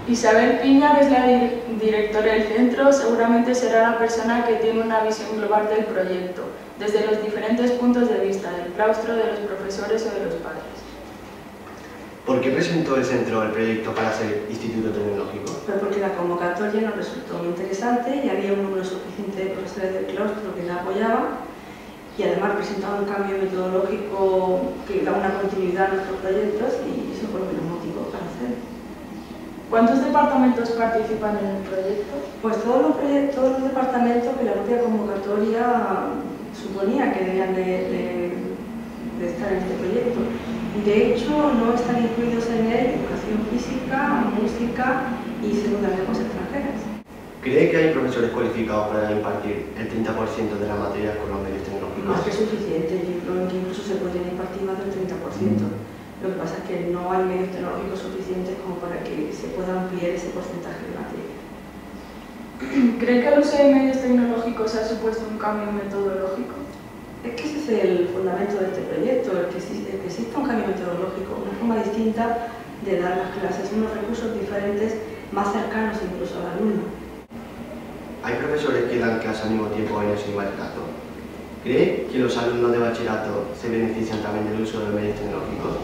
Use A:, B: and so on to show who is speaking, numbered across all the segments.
A: Isabel Piña es la directora del centro, seguramente será la persona que tiene una visión global del proyecto, desde los diferentes puntos de vista, del claustro, de los profesores o de los padres.
B: ¿Por qué presentó el centro el proyecto para ser Instituto Tecnológico?
C: Pues porque la convocatoria nos resultó muy interesante y había un número suficiente de profesores del claustro que la apoyaban y además presentaba un cambio metodológico que da una continuidad a nuestros proyectos y eso fue lo que nos motivó para hacerlo.
A: ¿Cuántos departamentos participan en el proyecto?
C: Pues todos los departamentos que la propia convocatoria suponía que debían de estar en este proyecto. De hecho, no están incluidos en él educación física, música y segunda lenguas extranjeras.
B: ¿Cree que hay profesores cualificados para impartir el 30% de las materias con los medios tecnológicos?
C: Más que suficiente, yo creo que incluso se pueden impartir más del 30%. Lo que pasa es que no hay medios tecnológicos suficientes como para que se pueda ampliar ese porcentaje de materia.
A: ¿Cree que el uso de medios tecnológicos ha supuesto un cambio metodológico?
C: Es que ese es el fundamento de este proyecto, el que exista un cambio metodológico, una forma distinta de dar las clases, unos recursos diferentes, más cercanos incluso al alumno.
B: ¿Hay profesores que dan clases al mismo tiempo en el bachillerato? ¿Cree que los alumnos de bachillerato se benefician también del uso de medios tecnológicos?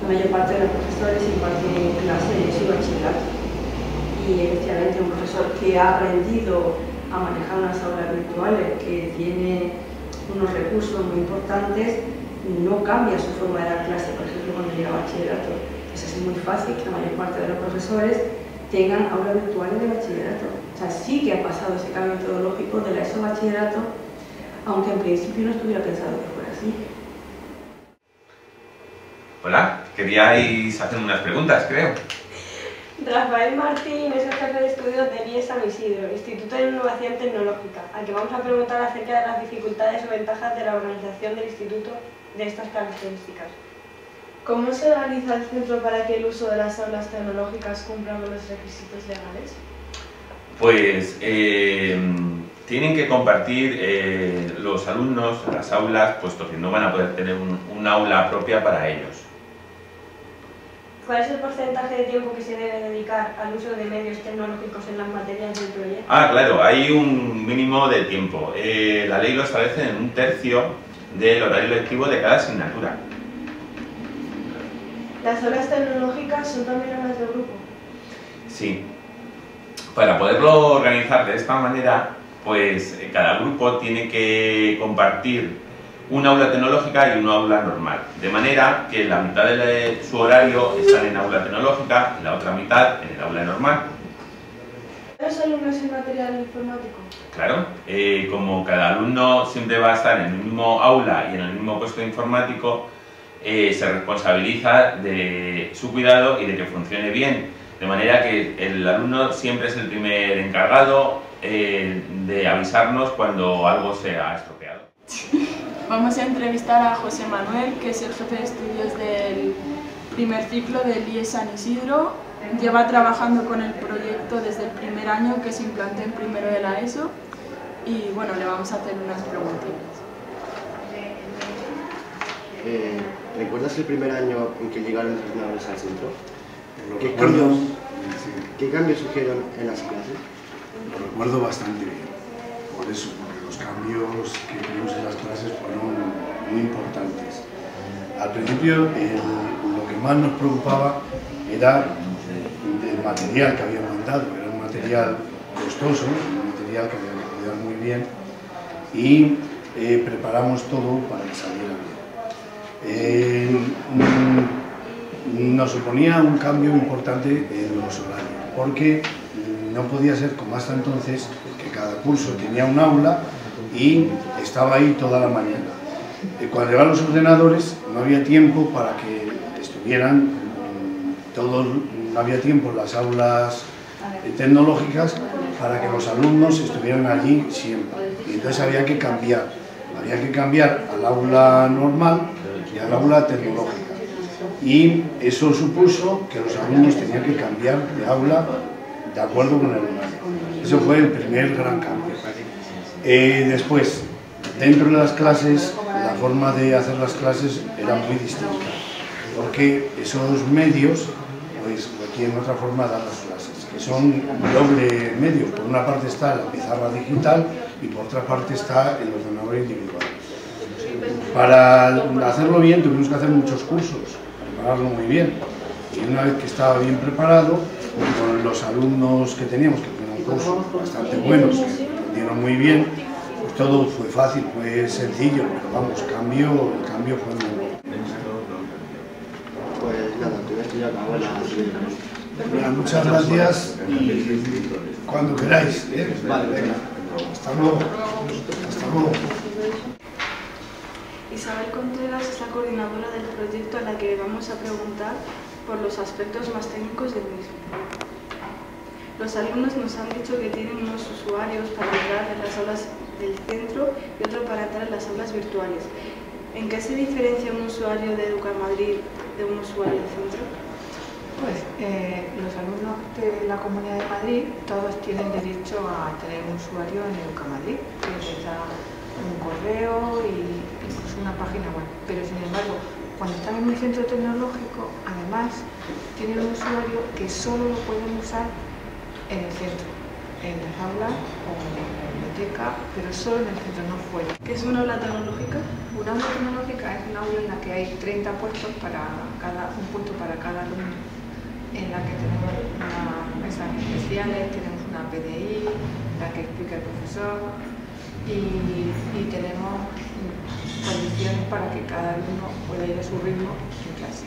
C: La mayor parte de los profesores imparten clases y bachillerato. Y efectivamente un profesor que ha aprendido a manejar unas aulas virtuales, que tiene unos recursos muy importantes, no cambia su forma de dar clase, por ejemplo, cuando llega a bachillerato. Es así muy fácil que la mayor parte de los profesores tengan aulas virtuales de bachillerato. O sea, sí que ha pasado ese cambio metodológico de la ESO bachillerato, aunque en principio no estuviera pensado que fuera así.
D: Hola, queríais hacer unas preguntas, creo.
E: Rafael Martín es el jefe de estudios del IES San Isidro, Instituto de Innovación Tecnológica, al que vamos a preguntar acerca de las dificultades o ventajas de la organización del instituto de estas características.
A: ¿Cómo se organiza el centro para que el uso de las aulas tecnológicas cumpla con los requisitos legales?
D: Pues tienen que compartir los alumnos las aulas, puesto que no van a poder tener un aula propia para ellos.
E: ¿Cuál es el porcentaje de tiempo que se debe dedicar al uso de medios tecnológicos en las materias del proyecto?
D: Claro, hay un mínimo de tiempo. La ley lo establece en 1/3 del horario lectivo de cada asignatura.
A: ¿Las aulas tecnológicas son también aulas de grupo?
D: Sí. Para poderlo organizar de esta manera, pues cada grupo tiene que compartir una aula tecnológica y una aula normal, de manera que la mitad de su horario están en aula tecnológica y la otra mitad en el aula normal.
A: ¿Los alumnos en material informático?
D: Claro, como cada alumno siempre va a estar en el mismo aula y en el mismo puesto informático, se responsabiliza de su cuidado y de que funcione bien, de manera que el alumno siempre es el primer encargado de avisarnos cuando algo se ha estropeado.
A: Vamos a entrevistar a José Manuel, que es el jefe de estudios del primer ciclo del IES San Isidro. Lleva trabajando con el proyecto desde el primer año que se implantó en primero de la ESO y bueno, le vamos a hacer unas preguntitas.
B: ¿Recuerdas el primer año en que llegaron los ordenadores al centro? ¿Qué cambios surgieron en las clases?
F: Lo recuerdo bastante bien, por eso, porque los cambios que tuvimos en las clases fueron muy importantes. Al principio lo que más nos preocupaba era el material que habían mandado, era un material costoso, un material que había que cuidar muy bien y preparamos todo para que saliera bien. Nos suponía un cambio importante en los horarios, porque no podía ser como hasta entonces, que cada curso tenía un aula y estaba ahí toda la mañana. Cuando llegaban los ordenadores no había tiempo para que estuvieran todos, no había tiempo en las aulas tecnológicas para que los alumnos estuvieran allí siempre. Y entonces había que cambiar al aula normal y al aula tecnológica. Y eso supuso que los alumnos tenían que cambiar de aula de acuerdo con el horario. Eso fue el primer gran cambio. Después, dentro de las clases, la forma de hacer las clases era muy distinta, porque esos medios pues requieren otra forma de dar las clases. son doble medio. Por una parte está la pizarra digital y por otra parte está el ordenador individual. Para hacerlo bien tuvimos que hacer muchos cursos, prepararlo muy bien. Y una vez que estaba bien preparado, con los alumnos que teníamos, que fueron cursos bastante buenos, que aprendieron muy bien, pues todo fue fácil, fue sencillo, pero vamos, el cambio fue muy bueno.
B: Pues nada, tú esto ya acabó la...
F: Bueno, muchas gracias y cuando queráis.
B: Vale, venga.
F: Hasta luego. Hasta luego.
G: Isabel Contreras es la coordinadora del proyecto a la que vamos a preguntar por los aspectos más técnicos del mismo. Los alumnos nos han dicho que tienen unos usuarios para entrar en las aulas del centro y otro para entrar en las aulas virtuales. ¿En qué se diferencia un usuario de Educamadrid de un usuario del centro?
H: Pues los alumnos de la Comunidad de Madrid todos tienen derecho a tener un usuario en Educamadrid, que les da un correo e incluso una página web. Pero sin embargo, cuando están en un centro tecnológico, además tienen un usuario que solo lo pueden usar en el centro, en las aulas o en la biblioteca, pero solo en el centro, no fuera.
G: ¿Qué es una aula tecnológica?
H: Una aula tecnológica es una aula en la que hay 30 puestos un puesto para cada alumno, en la que tenemos unas mesas especiales, tenemos una PDI, la que explica el profesor y tenemos condiciones para que cada alumno pueda ir a su ritmo en clase.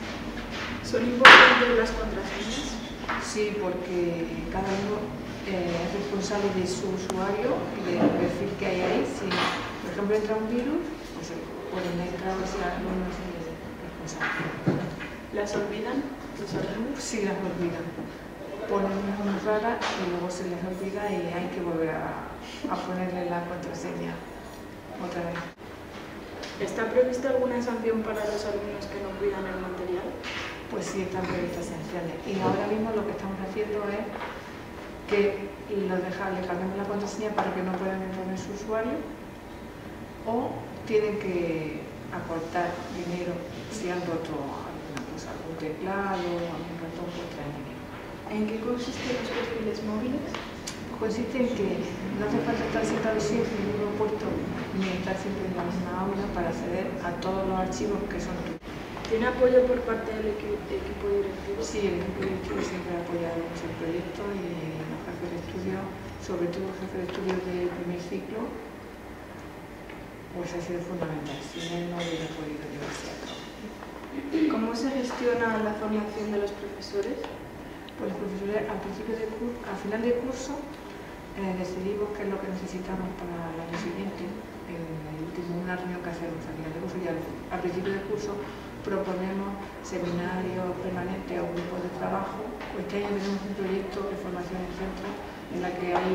G: ¿Son importantes las contraseñas?
H: Sí, porque cada uno es responsable de su usuario y del perfil que hay ahí. Si, por ejemplo, entra un virus, pues pueden entrar ese alumno es responsable.
G: ¿Las olvidan los alumnos?
H: Sí, las olvidan. Ponen una muy rara y luego se les olvida y hay que volver a ponerle la contraseña otra vez.
G: ¿Está prevista alguna sanción para los alumnos que no cuidan el material?
H: Pues sí, están previstas sanciones. Y ahora mismo lo que estamos haciendo es que le cambiamos la contraseña para que no puedan entrar en su usuario o tienen que aportar dinero si han roto alguna cosa, algún teclado, algún ratón, pues traen dinero.
G: ¿En qué consisten los perfiles móviles?
H: Consiste en que no hace falta estar sentado siempre en el mismo puesto ni estar siempre en la misma aula para acceder a todos los archivos que son tuyos.
G: ¿Tiene apoyo por parte del equipo directivo?
H: Sí, el equipo directivo siempre ha apoyado mucho el proyecto y los jefes de estudio, sobre todo los jefes de estudio del primer ciclo, pues ha sido fundamental. Sin él no hubiera podido llevarse a cabo.
G: ¿Cómo se gestiona la formación de los profesores?
H: Pues los profesores al final del curso decidimos qué es lo que necesitamos para el año siguiente. Una reunión que hacemos al final del curso y al principio del curso proponemos seminarios permanentes o grupos de trabajo. Este año tenemos un proyecto de formación en centro en la que hay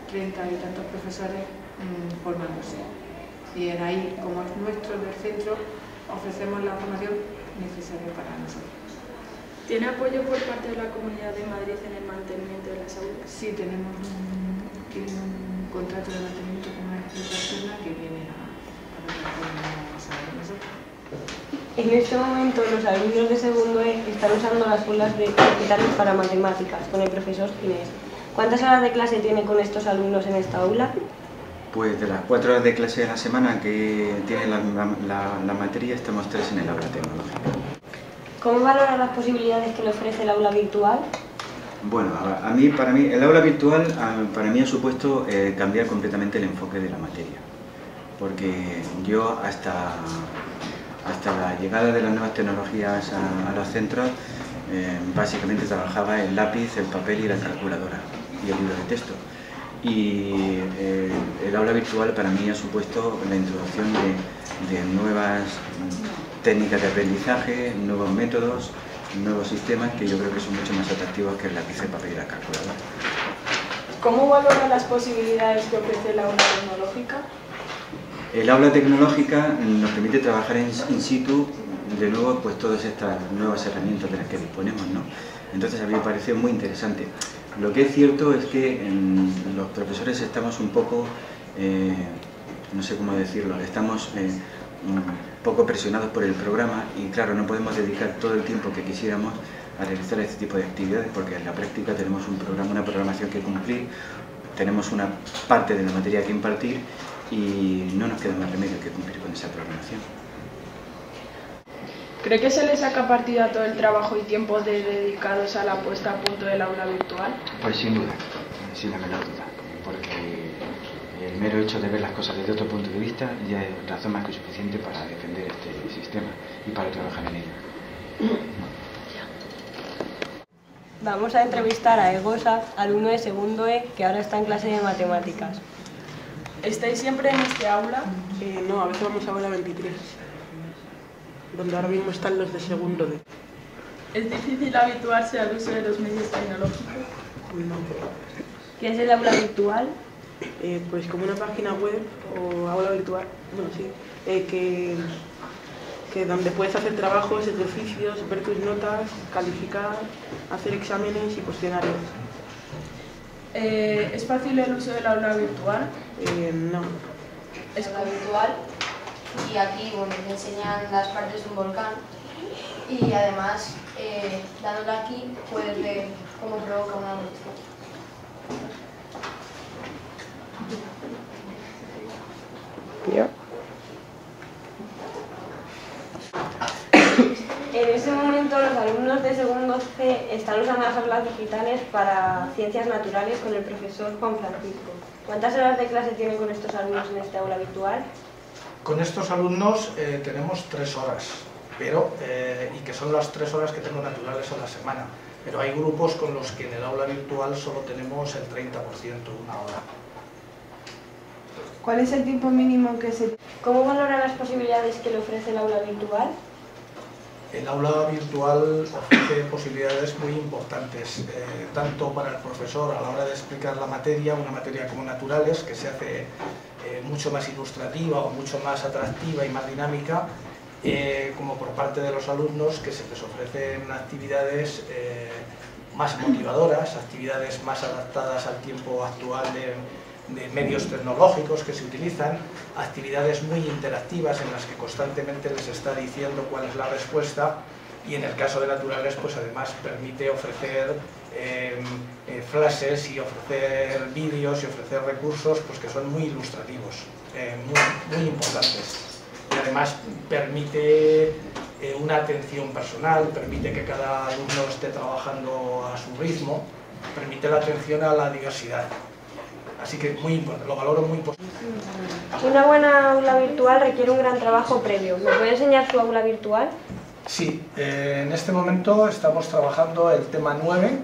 H: 30 y tantos profesores formándose. Y en ahí, como es nuestro del centro, ofrecemos la formación necesaria para nosotros.
G: ¿Tiene apoyo por parte de la Comunidad de Madrid en el mantenimiento de las aulas?
H: Sí, tenemos un contrato de mantenimiento con una persona que viene a nosotros.
E: En este momento los alumnos de segundo E están usando las aulas de capitales para matemáticas con el profesor Ginés. ¿Cuántas horas de clase tiene con estos alumnos en esta aula?
I: Pues de las 4 horas de clase a la semana que tiene la materia, estamos 3 en el aula tecnológica.
E: ¿Cómo valora las posibilidades que le ofrece el aula virtual?
I: Bueno, para mí, el aula virtual para mí ha supuesto cambiar completamente el enfoque de la materia. Porque yo hasta la llegada de las nuevas tecnologías a los centros, básicamente trabajaba el lápiz, el papel y la calculadora y el libro de texto. Y el aula virtual para mí ha supuesto la introducción de nuevas técnicas de aprendizaje, nuevos métodos, nuevos sistemas que yo creo que son mucho más atractivos que el lápiz, el papel y la calculadora.
G: ¿Cómo valora las posibilidades que ofrece la aula tecnológica?
I: El aula tecnológica nos permite trabajar in situ, de nuevo, pues todas estas nuevas herramientas de las que disponemos, ¿no? Entonces a mí me pareció muy interesante. Lo que es cierto es que los profesores estamos un poco, no sé cómo decirlo, estamos un poco presionados por el programa y claro, no podemos dedicar todo el tiempo que quisiéramos a realizar este tipo de actividades, porque en la práctica tenemos un programa, una programación que cumplir, tenemos una parte de la materia que impartir y no nos queda más remedio que cumplir con esa programación.
A: ¿Cree que se le saca partido a todo el trabajo y tiempo dedicados a la puesta a punto del aula virtual?
I: Pues sin duda, sin la menor duda, porque el mero hecho de ver las cosas desde otro punto de vista ya es razón más que suficiente para defender este sistema y para trabajar en ello.
E: Vamos a entrevistar a Egosa, alumno de segundo E, que ahora está en clase de matemáticas.
A: ¿Estáis siempre en este aula?
J: No, a veces vamos a aula 23, donde ahora mismo están los de segundo D.
A: ¿Es difícil habituarse al uso de los medios tecnológicos?
J: No.
E: ¿Qué es el aula virtual?
J: Pues como una página web o aula virtual, bueno, sí, que donde puedes hacer trabajos, ejercicios, ver tus notas, calificar, hacer exámenes y cuestionarios.
A: ¿Es fácil el uso del aula virtual?
J: No.
K: Es aula virtual y aquí bueno, te enseñan las partes de un volcán y además dándole aquí puedes ver cómo provoca una erupción.
J: ¿Ya?
E: En este momento los alumnos de segundo C están usando las aulas digitales para ciencias naturales con el profesor Juan Francisco. ¿Cuántas horas de clase tienen con estos alumnos en este aula virtual?
L: Con estos alumnos tenemos 3 horas, y que son las 3 horas que tengo naturales a la semana. Pero hay grupos con los que en el aula virtual solo tenemos el 30%, una hora.
G: ¿Cuál es el tiempo mínimo que se...?
E: ¿Cómo valoran las posibilidades que le ofrece el aula virtual?
L: El aula virtual ofrece posibilidades muy importantes, tanto para el profesor a la hora de explicar la materia, una materia como naturales, que se hace mucho más ilustrativa o mucho más atractiva y más dinámica, como por parte de los alumnos, que se les ofrecen actividades más motivadoras, actividades más adaptadas al tiempo actual de medios tecnológicos que se utilizan, actividades muy interactivas en las que constantemente les está diciendo cuál es la respuesta, y en el caso de naturales pues además permite ofrecer flashes y ofrecer vídeos y ofrecer recursos pues que son muy ilustrativos, muy importantes, y además permite una atención personal, permite que cada alumno esté trabajando a su ritmo, permite la atención a la diversidad. Así que muy importante, lo valoro muy positivo.
E: Una buena aula virtual requiere un gran trabajo previo. ¿Me puede enseñar su aula virtual?
L: Sí, en este momento estamos trabajando el tema 9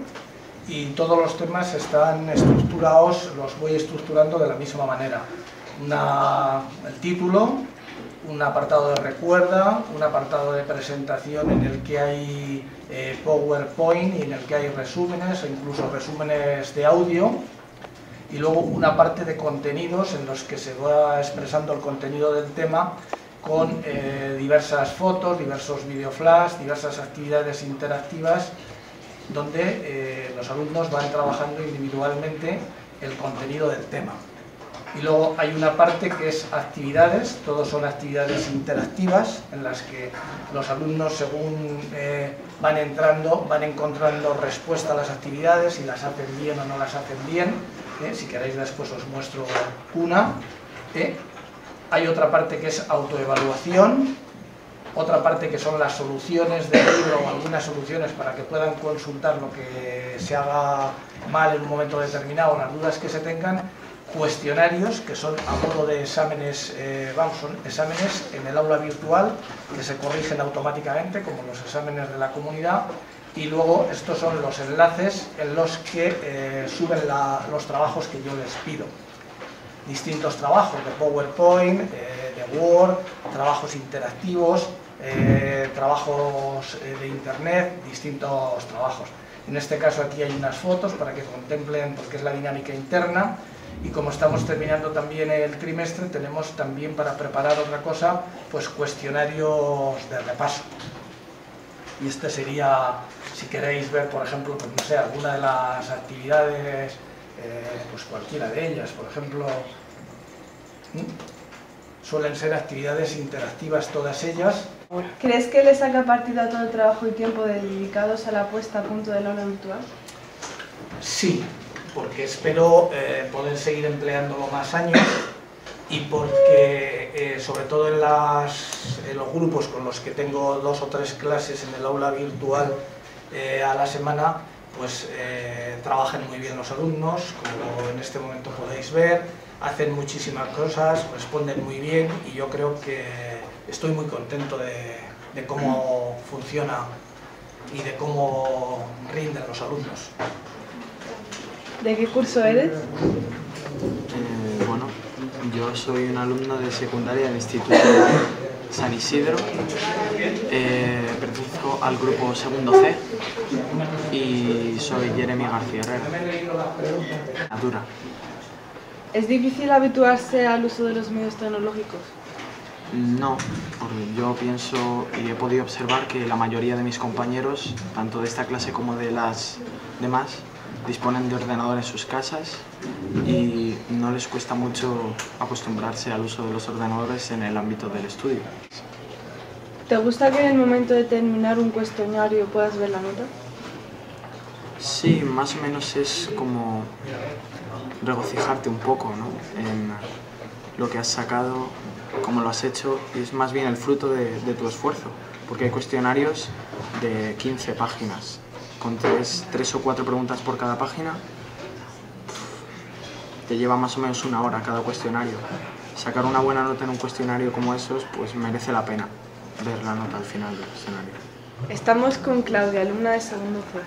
L: y todos los temas están estructurados, los voy estructurando de la misma manera. El título, un apartado de recuerda, un apartado de presentación en el que hay PowerPoint y en el que hay resúmenes o incluso resúmenes de audio, y luego una parte de contenidos en los que se va expresando el contenido del tema con diversas fotos, diversos videoflash, diversas actividades interactivas donde los alumnos van trabajando individualmente el contenido del tema. Y luego hay una parte que es actividades, todos son actividades interactivas en las que los alumnos según van entrando van encontrando respuesta a las actividades, si las hacen bien o no las hacen bien. Si queréis después os muestro una. Hay otra parte que es autoevaluación, otra parte que son las soluciones del libro o algunas soluciones para que puedan consultar lo que se haga mal en un momento determinado, las dudas que se tengan, cuestionarios que son a modo de exámenes, son exámenes en el aula virtual que se corrigen automáticamente como los exámenes de la comunidad. Y luego estos son los enlaces en los que suben los trabajos que yo les pido. Distintos trabajos de PowerPoint, de Word, trabajos interactivos, trabajos de Internet, distintos trabajos. En este caso aquí hay unas fotos para que contemplen porque es la dinámica interna, y como estamos terminando también el trimestre tenemos también para preparar otra cosa, pues cuestionarios de repaso. Y este sería, si queréis ver, por ejemplo, pues no sé, alguna de las actividades, pues cualquiera de ellas, por ejemplo, suelen ser actividades interactivas todas ellas.
G: ¿Crees que le saca partido a todo el trabajo y tiempo dedicados a la puesta a punto del aula virtual?
L: Sí, porque espero poder seguir empleándolo más años y porque sobre todo en los grupos con los que tengo 2 o 3 clases en el aula virtual a la semana, pues trabajan muy bien los alumnos, como en este momento podéis ver, hacen muchísimas cosas, responden muy bien y yo creo que estoy muy contento de cómo funciona y de cómo rinden los alumnos.
G: ¿De qué curso eres?
M: Bueno, yo soy un alumno de secundaria del Instituto San Isidro, pertenezco al grupo segundo C y soy Jeremy García Herrera. Natura.
G: ¿Es difícil habituarse al uso de los medios tecnológicos?
M: No, porque yo pienso y he podido observar que la mayoría de mis compañeros, tanto de esta clase como de las demás, disponen de ordenador en sus casas y no les cuesta mucho acostumbrarse al uso de los ordenadores en el ámbito del estudio.
G: ¿Te gusta que en el momento de terminar un cuestionario puedas ver la nota?
M: Sí, más o menos es como regocijarte un poco, ¿no?, en lo que has sacado, cómo lo has hecho, y es más bien el fruto de tu esfuerzo, porque hay cuestionarios de 15 páginas, con 3 o 4 preguntas por cada página. Te lleva más o menos 1 hora cada cuestionario. Sacar una buena nota en un cuestionario como esos, pues merece la pena ver la nota al final del escenario.
G: Estamos con Claudia, alumna de segundo C.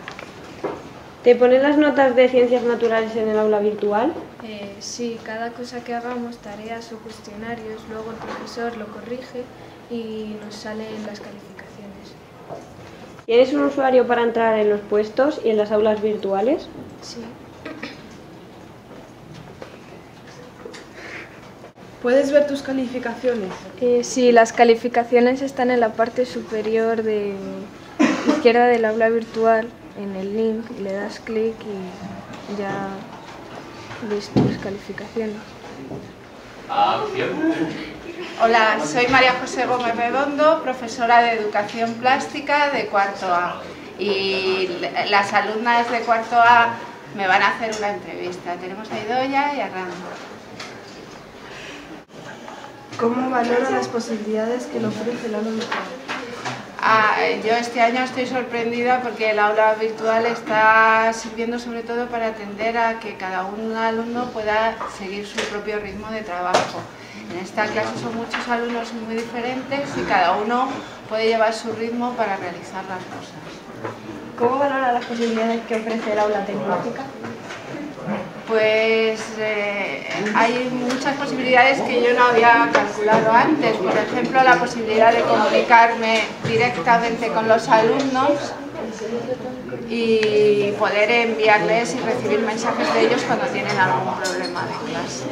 E: ¿Te ponen las notas de ciencias naturales en el aula virtual?
N: Sí, cada cosa que hagamos, tareas o cuestionarios, luego el profesor lo corrige y nos salen las calificaciones.
E: ¿Tienes un usuario para entrar en los puestos y en las aulas virtuales?
N: Sí.
G: ¿Puedes ver tus calificaciones?
N: Sí, las calificaciones están en la parte superior de izquierda del aula virtual, en el link, y le das clic y ya ves tus calificaciones.
O: Hola, soy María José Gómez Redondo, profesora de Educación Plástica de cuarto A, y las alumnas de cuarto A me van a hacer una entrevista. Tenemos a Idoia y a Rando.
G: ¿Cómo valora las posibilidades que le ofrece el aula virtual?
O: Yo este año estoy sorprendida porque el aula virtual está sirviendo sobre todo para atender a que cada alumno pueda seguir su propio ritmo de trabajo. En esta clase son muchos alumnos muy diferentes y cada uno puede llevar su ritmo para realizar las cosas.
E: ¿Cómo valora las posibilidades que ofrece el aula tecnológica?
O: Pues hay muchas posibilidades que yo no había calculado antes. Por ejemplo, la posibilidad de comunicarme directamente con los alumnos y poder enviarles y recibir mensajes de ellos cuando tienen algún problema de clase.